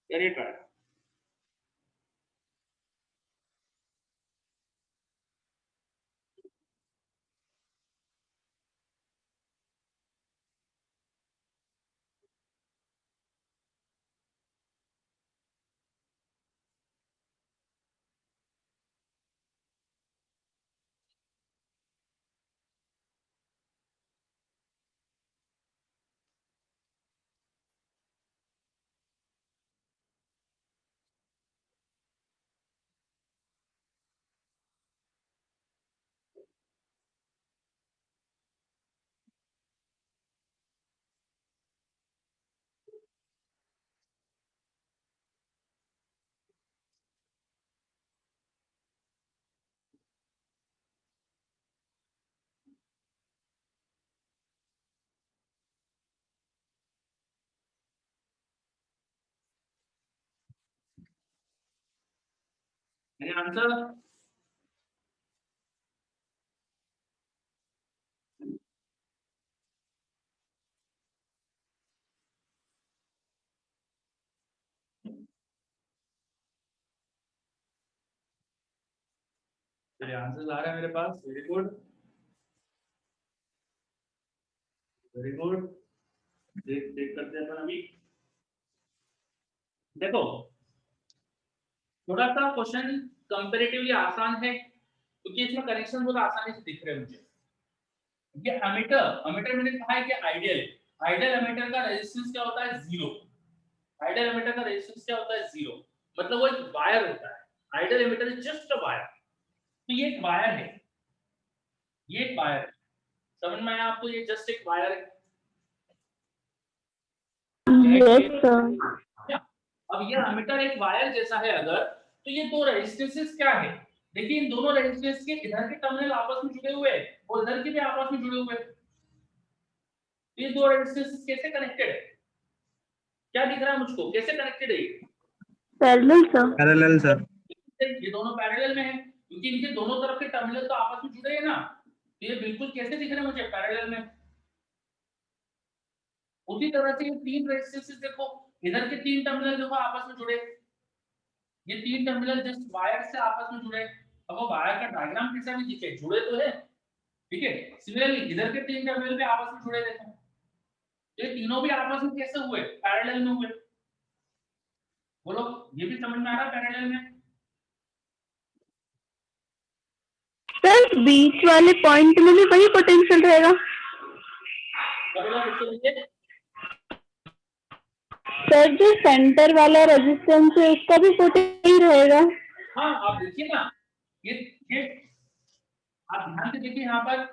करिए ट्राई। Any answer? मेरे आंसर आ रहा है मेरे पास। Very good, very good. देख करते हैं अपन अभी। देखो, थोड़ा सा क्वेश्चन कंपैरेटिवली आसान है क्योंकि इसमें कनेक्शन बहुत आसानी से दिख रहे हैं मुझे। ये एमीटर मैंने कहा है कि आइडियल एमीटर का रेजिस्टेंस क्या होता है? 0। आइडियल एमीटर का रेजिस्टेंस क्या होता है? 0। मतलब वो एक वायर होता है। Ideal ammeter is just a wire. तो ये एक वायर है, ये एक वायर है। समझ में आया आपको? ये जस्ट एक वायर है। Yes, sir. अब ये एमीटर एक वायर जैसा है अगर, तो ये दो रेजिस्टेंसेस क्या है? देखिए, इन दोनों रेजिस्टेंस के इधर के टर्मिनल आपस में जुड़े हुए हैं और इधर के भी आपस में जुड़े हुए हैं। ये दो रेजिस्टेंसेस कैसे कनेक्टेड है? क्या दिख रहा है मुझको? कैसे कनेक्टेड है ये? Parallel, sir. Parallel sir. ये दोनों पैरेलल में है क्योंकि इनके दोनों तरफ के टर्मिनल तो आपस में जुड़े हैं ना। तो ये बिल्कुल कैसे दिख रहे हैं मुझे? पैरेलल में। उसी तरह से ये तीन रेजिस्टेंसेस देखो, इधर के तीन टर्मिनल देखो आपस में जुड़े। ये तीन टर्मिनल जस्ट वायर से आपस में जुड़े। अब वो वायर का डायग्राम कैसा भी दिखे, जुड़े तो है, ठीक है। सिमिलरली इधर के तीन टर्मिनल भी आपस में जुड़े देखो। ये तीनों भी आपस में कैसे हुए? पैरेलल में हुए। बोलो, ये भी समझ में आ रहा है पैरेलल में? सर, बीच वाले पॉइंट में भी वही पोटेंशियल रहेगा? बोलो इसके लिए। सर, जो सेंटर वाला रेजिस्टेंस है उसका भी पोटेंशियल रहेगा? हाँ, आप देखिए ना, ये आप ध्यान से देखिए, यहाँ पर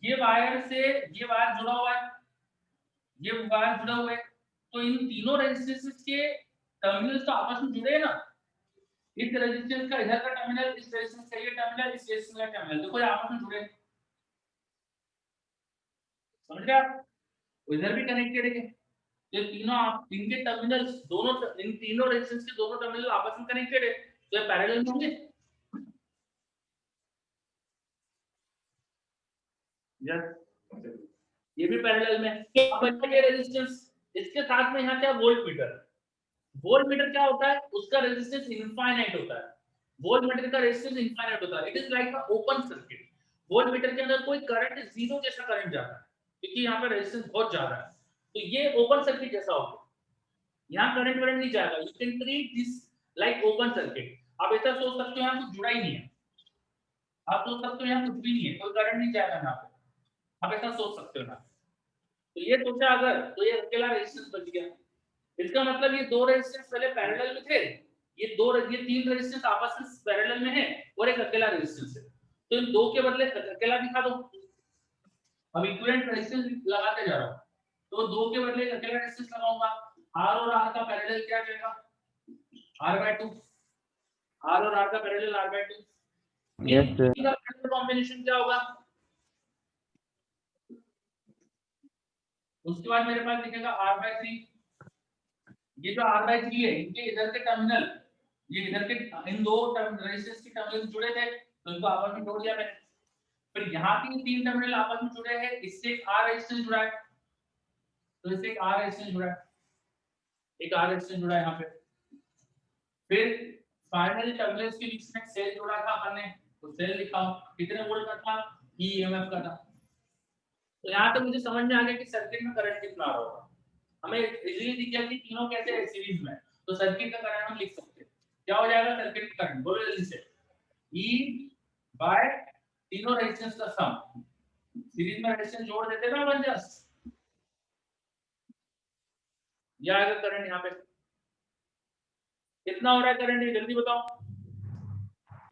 ये वायर से ये वायर जुड़ा हुआ है, ये वायर जुड़ा हुआ है। तो इन तीनों रेजिस्टेंसेस के टर्मिनल्स तो आपस में जुड़े हैं ना। इस रेजिस्टेंस का इधर का टर्मिनल, इस रेजिस्टेंस का ये टर्मिनल, इस रेजिस्टेंस का टर्मिनल, देखो ये आपस में जुड़े हैं। समझ गए आप? इधर भी कनेक्टेड है। ये तीनों आप इनके टर्मिनल्स दोनों, इन तीनों रेजिस्टेंस के दोनों टर्मिनल आपस में कनेक्टेड है, तो ये पैरेलल में होंगे। यस, ये भी पैरेलल में। अब ये रेजिस्टेंस, इसके साथ में यहाँ क्या वोल्ट मीटर। वोल्ट मीटर क्या होता है? उसका रेजिस्टेंस इनफाइनाइट होता है। वोल्ट मीटर का रेजिस्टेंस इनफाइनाइट होता है। It is like a open circuit. Volt meter के अंदर कोई करंट जीरो जैसा करंट जाता है क्योंकि यहाँ पे रेजिस्टेंस बहुत ज्यादा है। तो ये ओपन सर्किट जैसा होगा, यहाँ करंट वरंट नहीं जाएगा। You can treat this like open circuit. आप ऐसा सोच सकते हो यहाँ कुछ जुड़ा ही नहीं है। आप सोच सकते हो यहाँ कुछ भी नहीं है, कोई करंट नहीं जाएगा यहाँ पे। आप ऐसा सोच सकते हो ना। तो ये सोचा अगर, तो ये अकेला रेजिस्टेंस बच गया। इसका मतलब ये दो रेजिस्टेंस पहले पैरेलल में थे, ये तीन रेजिस्टेंस आपस में पैरेलल में है और एक अकेला रेजिस्टेंस है। तो इन दो के बदले अकेला दिखा दो। अब इक्विवेलेंट रेजिस्टेंस लगाते जा रहा हूं, तो दो के बदले अकेला रेजिस्टेंस लगाऊंगा। R और R का पैरेलल क्या जाएगा? R/2। R और R का पैरेलल R/2। Yes sir. इनका पैरेलल कॉम्बिनेशन क्या होगा? उसके बाद मेरे पास दिखेगा R/3। ये जो R/3 है, इनके इधर के टर्मिनल, ये इधर के इन दो रेजिस्टेंस के टर्मिनल जुड़े थे तो इनको आपस में जोड़ दिया मैंने। फिर यहाँ के तीन टर्मिनल आपस में जुड़े हैं, इससे एक R रेजिस्टेंस जुड़ा है, तो इससे एक R रेजिस्टेंस जुड़ा है, एक R रेजिस्टेंस जुड़ा है यहाँ पे। फिर फाइनल टर्मिनल्स के बीच में सेल जोड़ा था अपन ने, तो सेल लिखा कितने वोल्ट का था? EMF का था। तो यहाँ तक मुझे समझ में आ गया कि सर्किट में करंट कितना आ रहा होगा। हमें इजीली दिख गया कि तीनों कैसे है सीरीज में, तो सर्किट का करंट हम लिख सकते हैं। क्या हो जाएगा सर्किट का करंट? बोलो जल्दी से। E बाय तीनों रेजिस्टेंस का सम। सीरीज में रेजिस्टेंस जोड़ देते ना अपन जस्ट, ये आएगा करंट। यहाँ पे कितना हो रहा है करंट, ये जल्दी बताओ।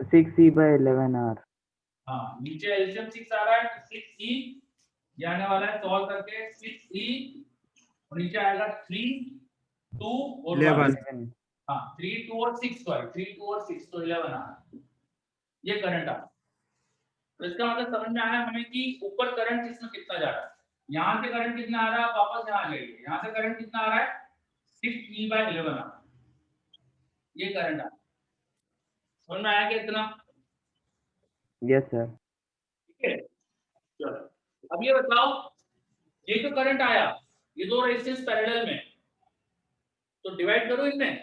6E/11R। हाँ, नीचे एलसीएम 6 आ रहा है, 6E ये आने वाला है सॉल्व करके। 6E और नीचे आएगा 3 2 और 1। हाँ, 3 2 और 6 सॉरी 3 2 और 6 तो 11 आ। ये करंट आ। तो इसका मतलब समझ में आया हमें कि ऊपर करंट इसमें कितना जा रहा है। यहाँ से करंट कितना आ रहा है, वापस यहाँ आ जाइए। यहाँ से करंट कितना आ रहा है? 6E/11 आ। ये करंट आ। समझ में आया क्या इतना? Yes sir. ठीक है, चलो अब ये बताओ, ये जो करंट आया, ये दो रेजिस्टेंस पैरेलल में, तो डिवाइड करो इनमें,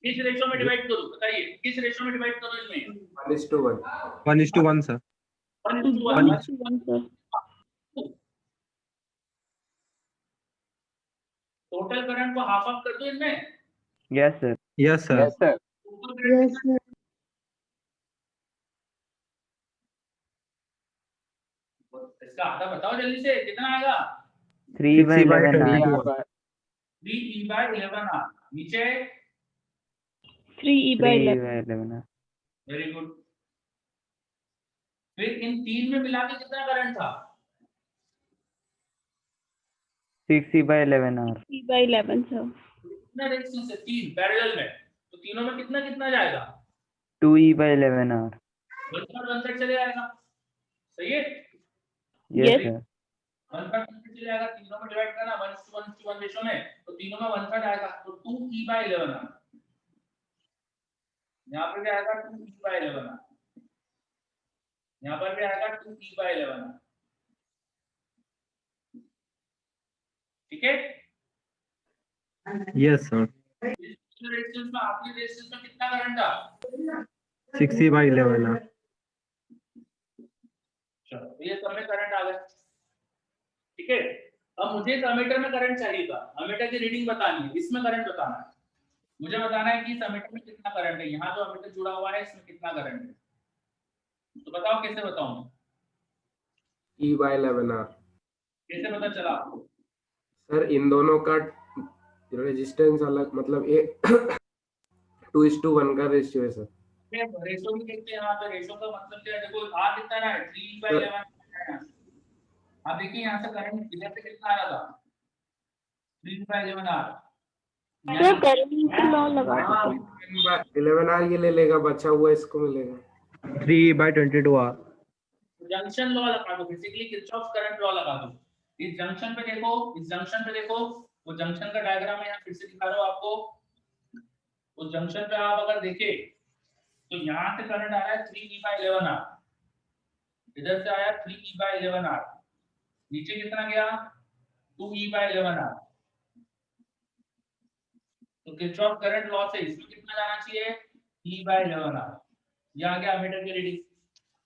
किस रेशियो में डिवाइड करूं बताइए, किस रेशियो में डिवाइड करूं इनमें? 1:1. 1:1 सर। 1:1 1:1 सर। टोटल करंट को हाफ ऑफ कर दो इनमें। Yes sir. Yes sir. Yes, sir. Total current Yes, sir. इसका आधा बताओ जल्दी से, कितना आएगा? 3/11 3/22 R। Yeah, 3E/11 R। नीचे 3E/11। 3/11 R। Very good. फिर इन तीन में मिला के कितना करंट था? 6E/11 R। 3/11 सर। कितना रेजिस्टेंस है? तीन पैरेलल में, तो तीनों में कितना कितना जाएगा? 2E/11 R। 1/1 चले जाएगा, सही है? Yes Yes. सर। 1/1 चले जाएगा, तीनों में डिवाइड करना 1:1 रेशियो में, तो तीनों में 1/3 आएगा, तो 2E/11 R। यहाँ पर भी आएगा 2E/11 R, यहाँ पर भी आएगा 2E/11 R। ठीक है, यस सर। रेजिस्टेंस में, आपके रेजिस्टेंस में कितना करंट था? 6E/11 चलो ये सब में करंट आ गया। ठीक है, अब मुझे इस अमीटर में करंट चाहिए था, अमीटर की रीडिंग बतानी है, इसमें करंट बताना है। मुझे बताना है कि इस अमीटर में कितना करंट है, यहाँ जो अमीटर जुड़ा हुआ है इसमें कितना करंट है, तो बताओ कैसे बताऊं? E/11 R. कैसे पता चला आपको? सर इन दोनों का रेजिस्टेंस अलग, मतलब ये 2:1 का रेशियो है सर। रेशो भी देखते हैं, यहाँ पे रेशो का मतलब क्या है? देखो आर कितना रहा है, 3/11। आप देखिए यहाँ से करंट इधर से कितना आ रहा था, 3/11 आर। सर करंट लॉ लगा हाँ, दीजिए। 11 R ये ले लेगा, बचा हुआ इसको मिलेगा। 3/22 R। जंक्शन लॉ लगा दो, बेसिकली किरचॉफ करंट लॉ लगा दो। इस जंक्शन पे देखो, इस जंक्शन पे देखो, वो जंक्शन का डायग्राम है, यहाँ फिर से दिखा रहा हूँ आपको। उस जंक्शन पे आप अगर देखें तो यहाँ से करंट आ रहा है 3E/11 R, इधर से आया 3E/11 R, नीचे कितना गया 2E/11 R। तो किरचॉफ करंट लॉ से इसमें कितना जाना चाहिए, E/11 R। ये आ गया अमीटर की रीडिंग,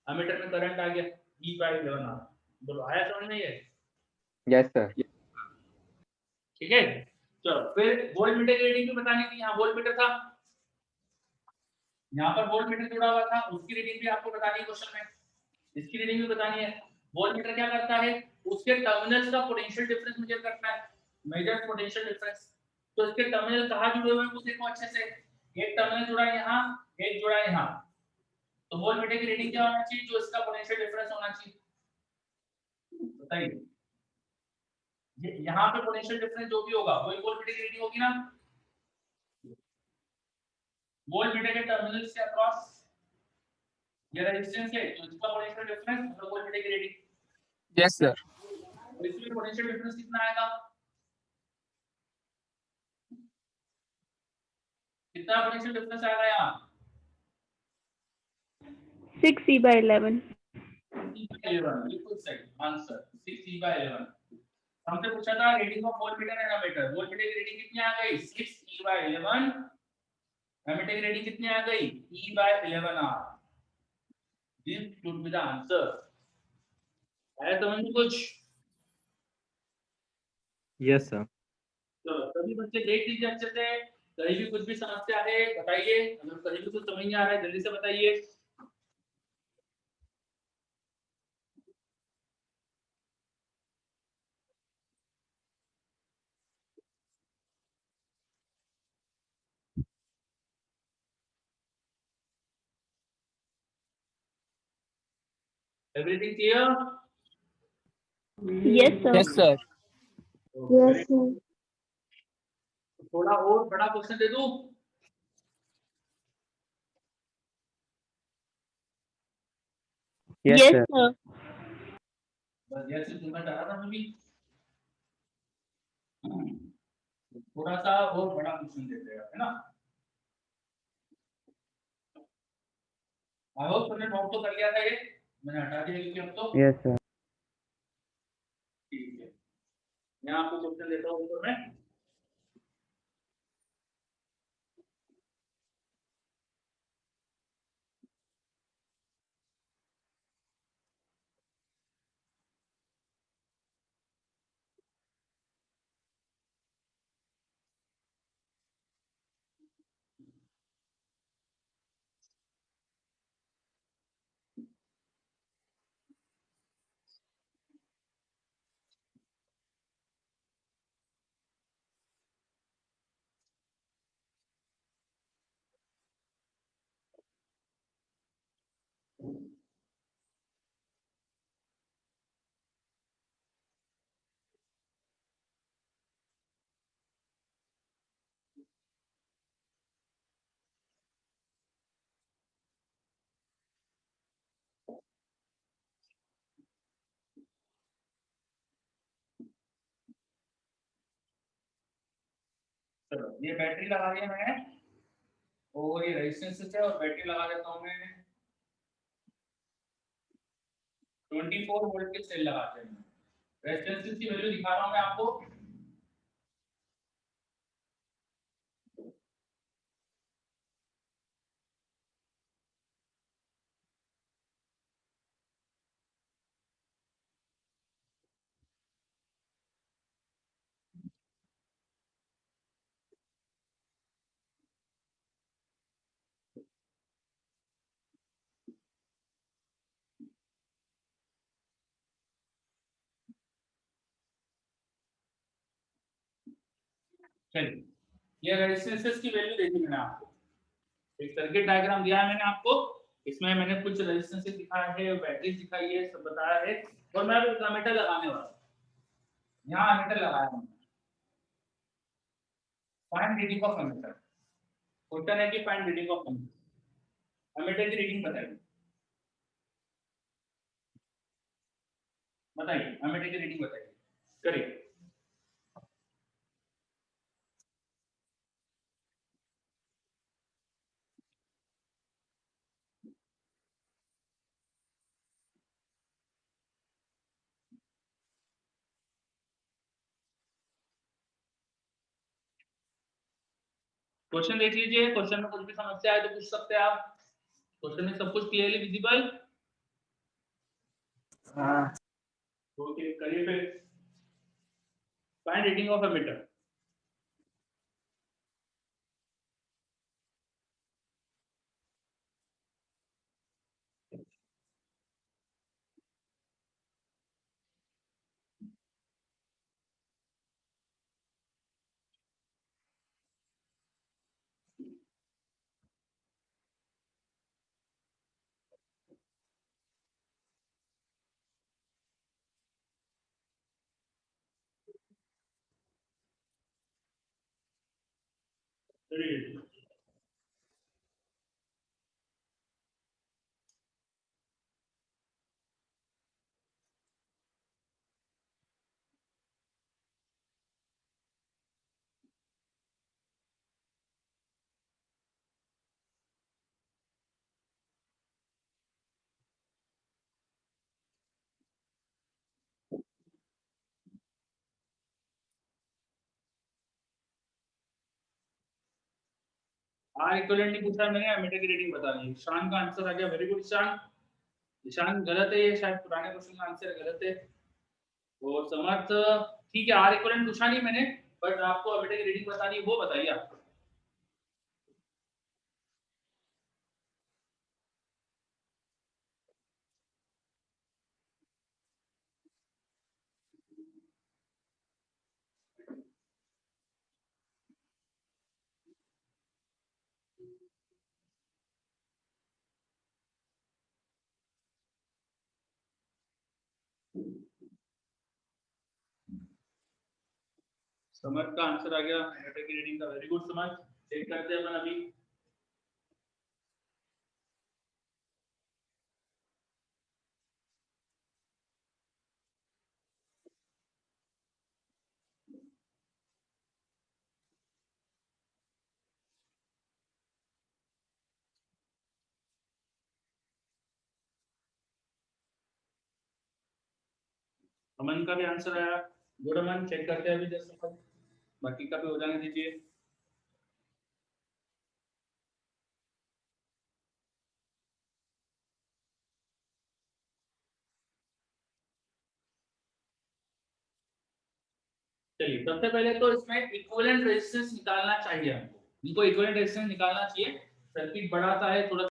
अमीटर में करंट आ गया E/11 R। बोलो आया समझ में ये? Yes sir. ठीक है, चलो फिर वोल्ट मीटर की रीडिंग भी बतानी थी। यहाँ वोल्ट मीटर था, यहाँ पर वोल्ट मीटर जुड़ा हुआ था, उसकी रीडिंग भी आपको बतानी है क्वेश्चन में, इसकी रीडिंग भी बतानी है। वोल्ट मीटर क्या करता है, उसके टर्मिनल्स का पोटेंशियल डिफरेंस मेजर करता है, मेजर पोटेंशियल डिफरेंस। तो इसके टर्मिनल कहाँ जुड़े हुए हैं वो देखो अच्छे से, एक टर्मिनल जुड़ा है यहाँ, एक जुड़ा है यहाँ। तो वोल्ट मीटर की रीडिंग क्या होना चाहिए, जो इसका पोटेंशियल डिफरेंस होना चाहिए, बताइए। यहाँ पे पोटेंशियल डिफरेंस जो भी होगा वही वोल्ट मीटर की रीडिंग होगी ना। वोल्ट मीटर के टर्मिनल से अक्रॉस ये रेजिस्टेंस है, तो इसका पोटेंशियल डिफरेंस और वोल्ट मीटर की रीडिंग। Yes, sir. तो इसमें पोटेंशियल डिफरेंस कितना आएगा, कितना पोटेंशियल डिफरेंस आएगा यहाँ? 6E/11। 6E/11, बिल्कुल सही आंसर, 6E/11। हमसे पूछा था reading of volt meter and ammeter, voltmeter की रीडिंग कितनी आ गई 6E/11, एमीटर की रीडिंग कितनी आ गई E/11 R। This should be the answer. आया समझ में कुछ? Yes sir. चलो सभी बच्चे देख लीजिए अच्छे से, कहीं भी कुछ भी समस्या है बताइए, अगर कहीं भी कुछ समझ नहीं आ रहा है जल्दी से बताइए। Everything clear? Yes, sir. Yes, sir. Yes, sir. थोड़ा और बड़ा क्वेश्चन दे दूं? Yes Yes, sir. sir. बस जैसे तुम्हें कहा था मैं भी, थोड़ा सा और बड़ा क्वेश्चन देते हैं, है ना। आई होप तुमने नोट तो कर लिया था, ये मैंने हटा दिया क्योंकि अब तो Yes, sir. ठीक है। मैं आपको क्वेश्चन देता हूँ ऊपर में। चलो ये बैटरी लगा दिया मैंने, और ये रेजिस्टेंस है, और बैटरी लगा देता हूँ मैं। 24 वोल्ट के सेल लगाते हैं। रेजिस्टेंस की वैल्यू दिखा रहा हूँ मैं आपको। चलिए, ये रेजिस्टेंसेस की वैल्यू देखी मैंने आपको, एक सर्किट डायग्राम दिया है मैंने आपको, इसमें मैंने कुछ रेजिस्टेंसेस दिखाया है, बैटरी दिखाई है, सब बताया है, और मैं अभी एमीटर लगाने वाला हूँ। यहाँ एमीटर लगाया हूँ। Find reading of ammeter. Question है कि find reading of ammeter. Ammeter की रीडिंग बताइए, बताइए एमीटर की रीडिंग बताइए, करिए। क्वेश्चन देख लीजिए, क्वेश्चन में कुछ भी समस्या है तो पूछ सकते हैं आप। क्वेश्चन में सब कुछ क्लियरली विजिबल। हाँ। ओके, करिए फिर। Find reading of ammeter. R equivalent नहीं पूछा मैंने, एमीटर की रीडिंग बतानी है। ईशान का आंसर आ गया, वेरी गुड ईशान। ईशान गलत है, ये शायद पुराने क्वेश्चन का आंसर गलत है। और समर्थ, ठीक है, आर इक्विवेलेंट पूछा नहीं मैंने, बट आपको एमीटर की रीडिंग बतानी है, वो बताइए आप। समर्थ का आंसर आ गया एमीटर की रीडिंग का, वेरी गुड समर्थ। चेक करते हैं अपन अभी। अमन का भी आंसर आया। गुड अमन, चेक करते हैं अभी जैसे बाकी का भी हो जाने दीजिए। चलिए सबसे पहले तो इसमें इक्विवेलेंट रेजिस्टेंस निकालना चाहिए हमको। इनको इक्विवेलेंट रेजिस्टेंस निकालना चाहिए। सर्किट बढ़ाता है थोड़ा